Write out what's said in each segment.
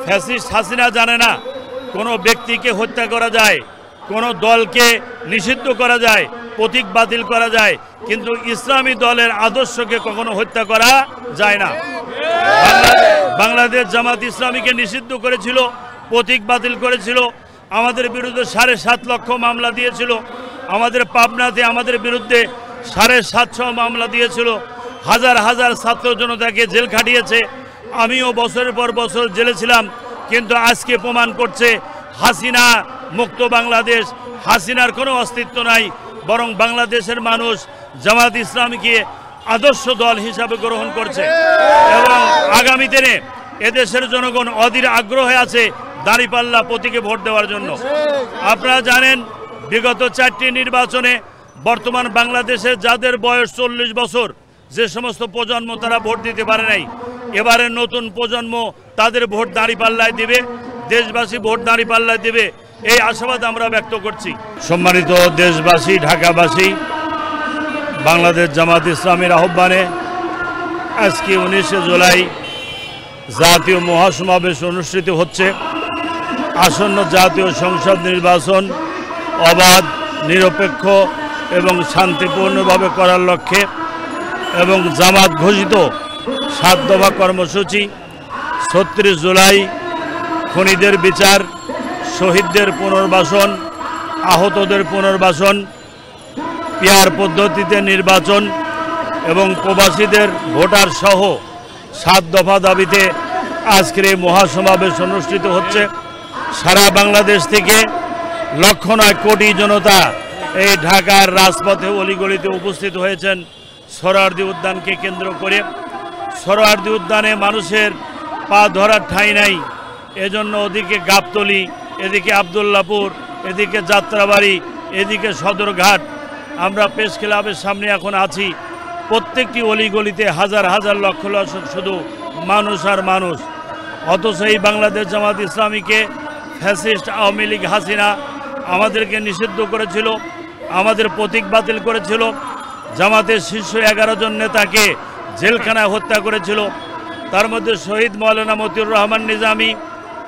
Fascist Hasina জানে না কোনো ব্যক্তিকে হত্যা করা যায়, কোনো দলকে নিষিদ্ধ করা যায়, প্রতীক বাতিল করা যায়, কিন্তু ইসলামী দলের আদর্শকে কখনো হত্যা করা যায় না। বাংলাদেশ জামাত ইসলামীকে নিষিদ্ধ করেছিল, প্রতীক বাতিল করেছিল, আমাদের বিরুদ্ধে 7.5 লক্ষ মামলা দিয়েছিল, আমাদের পাবনাতে আমাদের বিরুদ্ধে 750 মামলা দিয়েছিল, হাজার হাজার ছাত্র জনতাকে জেল খাটিয়েছে। আমিও বছরের পর বছর জেলে ছিলাম, কিন্তু আজকে প্রমাণ করছে হাসিনা মুক্ত বাংলাদেশ, হাসিনার কোনো অস্তিত্ব নাই, বরং বাংলাদেশের মানুষ জামাত ইসলামীকে আদর্শ দল হিসাবে গ্রহণ করছে এবং আগামী দিনে এদেশের জনগণ অধীর আগ্রহে আছে দাঁড়িপাল্লা প্রতীকে ভোট দেওয়ার জন্য। আপনারা জানেন বিগত 4টি নির্বাচনে বর্তমান বাংলাদেশের যাদের বয়স 40 বছর, যে সমস্ত প্রজন্ম তারা ভোট দিতে পারে নাই, এবারে নতুন প্রজন্ম তাদের ভোট দাঁড়িপাল্লায় দিবে, দেশবাসী ভোট দাঁড়িপাল্লায় দিবে, এই আশাবাদ আমরা ব্যক্ত করছি। সম্মানিত দেশবাসী, ঢাকাবাসী, বাংলাদেশ জামাত ইসলামীর আহ্বানে আজকে 19 জুলাই জাতীয় মহাসমাবেশ অনুষ্ঠিত হচ্ছে। আসন্ন জাতীয় সংসদ নির্বাচন অবাধ, নিরপেক্ষ এবং শান্তিপূর্ণভাবে করার লক্ষ্যে এবং জামাত ঘোষিত 7 দফা কর্মসূচি 36 জুলাই খুনিদের বিচার, শহীদদের পুনর্বাসন, আহতদের পুনর্বাসন, পিয়ার পদ্ধতিতে নির্বাচন এবং প্রবাসীদের ভোটার সহ 7 দফা দাবিতে আজকের এই মহাসমাবেশ অনুষ্ঠিত হচ্ছে। সারা বাংলাদেশ থেকে লক্ষ নয় কোটি জনতা এই ঢাকার রাজপথে অলিগলিতে উপস্থিত হয়েছেন সোহরাওয়ার্দী উদ্যানকে কেন্দ্র করে। সোহরাওয়ার্দী উদ্যানে মানুষের পা ধরার ঠাঁই নাই, এজন্য ওদিকে গাবতলী, এদিকে আবদুল্লাপুর, এদিকে যাত্রাবাড়ি, এদিকে সদরঘাট, আমরা প্রেস ক্লাবের সামনে এখন আছি। প্রত্যেকটি অলিগলিতে হাজার হাজার লক্ষ লক্ষ শুধু মানুষ আর মানুষ। অথচ এই বাংলাদেশ জামাত ইসলামীকে ফ্যাসিস্ট আওয়ামী লীগ হাসিনা আমাদেরকে নিষিদ্ধ করেছিল, আমাদের প্রতীক বাতিল করেছিল, জামাতের শীর্ষ 11 জন নেতাকে জেলখানায় হত্যা করেছিল। তার মধ্যে শহীদ মৌলানা মতিউর রহমান নিজামী,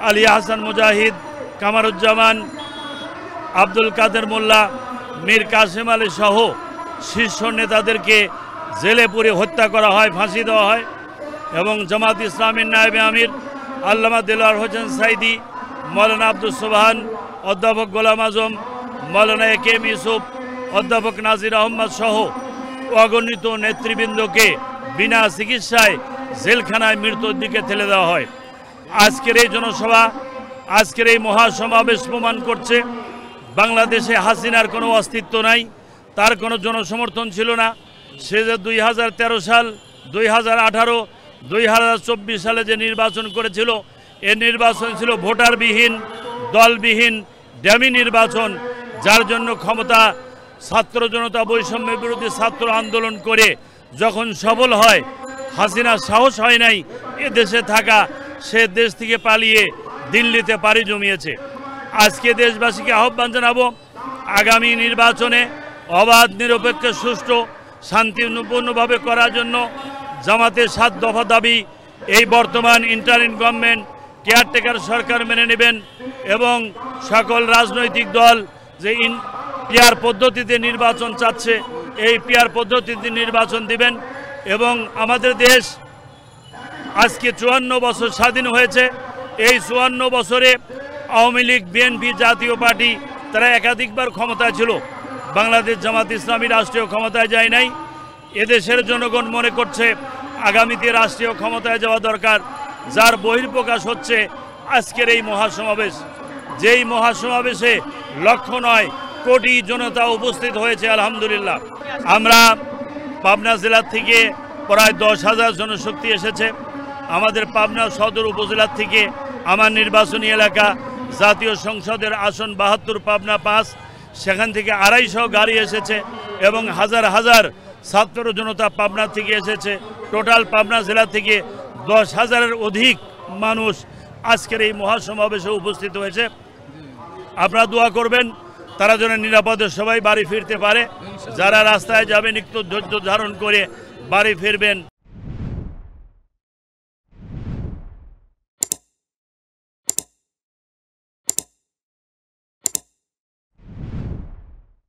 আলী হাসান মুজাহিদ, কামারুজ্জামান, আব্দুল কাদের মোল্লা, মীর কাসেম আলী সহ শীর্ষ নেতাদেরকে জেলে পুরে হত্যা করা হয়, ফাঁসি দেওয়া হয়। এবং জামাত ইসলামীর নায়েবে আমির আল্লামা দেলোয়ার হোসেন সাইদি, মৌলানা আব্দুল সোবহান, অধ্যাপক গোলাম আজম, মৌলানা একেএম ইউসুফ, অধ্যাপক নাজির আহমদ সহ অগণিত নেতৃবৃন্দকে বিনা চিকিৎসায় জেলখানায় মৃত্যুর দিকে ঠেলে দেওয়া হয়। আজকের এই জনসভা, আজকের এই মহাসমাবেশ প্রমাণ করছে বাংলাদেশে হাসিনার কোনো অস্তিত্ব নাই, তার কোনো জনসমর্থন ছিল না। সে যে 2013 সাল, 2018, 2024 সালে যে নির্বাচন করেছিল, এ নির্বাচন ছিল ভোটারবিহীন, দলবিহীন, ড্যামি নির্বাচন, যার জন্য ক্ষমতা ছাত্র জনতা বৈষম্যের বিরুদ্ধে ছাত্র আন্দোলন করে যখন সফল হয়, হাসিনার সাহস হয় নাই এ দেশে থাকা, সে দেশ থেকে পালিয়ে দিল্লিতে পাড়ি জমিয়েছে। আজকে দেশবাসীকে আহ্বান জানাবো, আগামী নির্বাচনে অবাধ, নিরপেক্ষ, সুষ্ঠু, শান্তিপূর্ণভাবে করার জন্য জামাতের 7 দফা দাবি এই বর্তমান ইন্টারিম গভর্নমেন্ট, কেয়ারটেকার সরকার মেনে নেবেন এবং সকল রাজনৈতিক দল যে পিয়ার পদ্ধতিতে নির্বাচন চাচ্ছে, এই পিয়ার পদ্ধতিতে নির্বাচন দিবেন। এবং আমাদের দেশ আজকে 54 বছর স্বাধীন হয়েছে। এই 54 বছরে আওয়ামী লীগ, বিএনপি, জাতীয় পার্টি তারা একাধিকবার ক্ষমতায় ছিল, বাংলাদেশ জামাত ইসলামী রাষ্ট্রীয় ক্ষমতায় যায় নাই। এদেশের জনগণ মনে করছে আগামীতে রাষ্ট্রীয় ক্ষমতায় যাওয়া দরকার, যার বহিঃপ্রকাশ হচ্ছে আজকের এই মহাসমাবেশ। যেই মহাসমাবেশে লক্ষ নয় কোটি জনতা উপস্থিত হয়েছে, আলহামদুলিল্লাহ। আমরা পাবনা জেলা থেকে প্রায় 10,000 জনশক্তি এসেছে। আমাদের পাবনা সদর উপজেলার থেকে আমার নির্বাচনী এলাকা জাতীয় সংসদের আসন 72, পাবনা 5, সেখান থেকে 250 গাড়ি এসেছে এবং হাজার হাজার ছাত্র জনতা পাবনা থেকে এসেছে। টোটাল পাবনা জেলা থেকে 10,000-এর অধিক মানুষ আজকের এই মহাসমাবেশে উপস্থিত হয়েছে। আপনারা দোয়া করবেন তারা যেন নিরাপদে সবাই বাড়ি ফিরতে পারে। যারা রাস্তায় যাবেন একটু ধৈর্য ধারণ করে বাড়ি ফিরবেন।